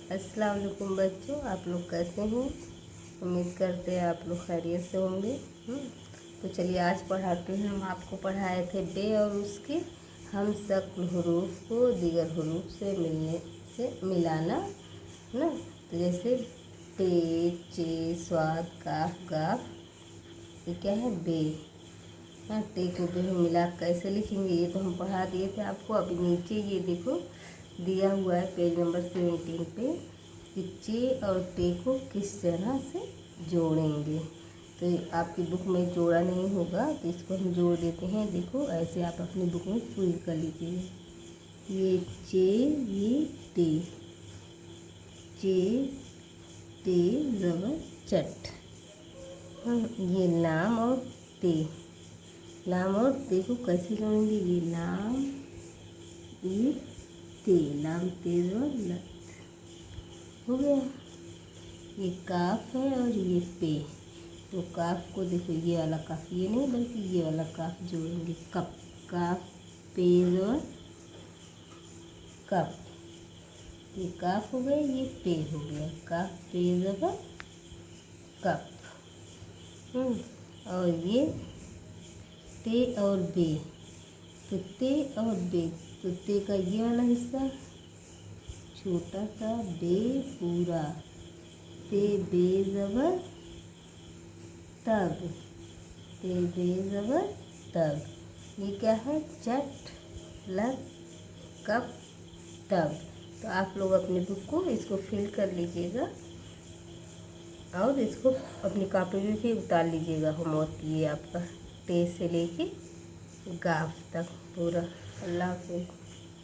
अस्सलाम वालेकुम बच्चों, आप लोग कैसे हैं? उम्मीद करते हैं आप लोग खैरियत से होंगे। तो चलिए आज पढ़ाते हैं। हम आपको पढ़ाए थे बे और उसके हम शक्ल हरूफ को दीगर हरूफ से मिलाना ना। तो जैसे पे, चे, स्वाद, काफ, गाफ, ये क्या है? बे। हाँ, टे को बे में मिला कैसे लिखेंगे ये तो हम पढ़ा दिए थे आपको। अभी नीचे ये देखो दिया हुआ है पेज नंबर 17 पे कि चे और टे को किस तरह से जोड़ेंगे। तो आपकी बुक में जोड़ा नहीं होगा तो इसको हम जोड़ देते हैं। देखो ऐसे आप अपनी बुक में फिल कर लीजिए। ये चे, ये टे, चे टे ज़बर चट। हाँ, ये लाम और ते, लाम और ते को कैसे जोड़ेंगे? ये लाम, ये ते, लाम ते लत हो गया। ये काफ है और ये पे। तो काफ को देखो, ये वाला काफ, ये नहीं बल्कि ये वाला काफ जोड़ेंगे। कप, काफ पे और कप, ये काफ हो गया, ये पे हो गया। काफ पे ज़बर कप। और ये ते और बे, तो ते और बे, तो ते का ये वाला हिस्सा छोटा सा, बे पूरा, ते बे ज़बर तब, ते बे ज़बर तब। ये क्या है? चट, लग, कप, तब। तो आप लोग अपनी बुक को इसको फिल कर लीजिएगा और इसको अपनी कॉपी में भी उतार लीजिएगा। होमवर्क ये आपका टे से लेके गाफ तक पूरा। अल्लाह हाफ़िज़।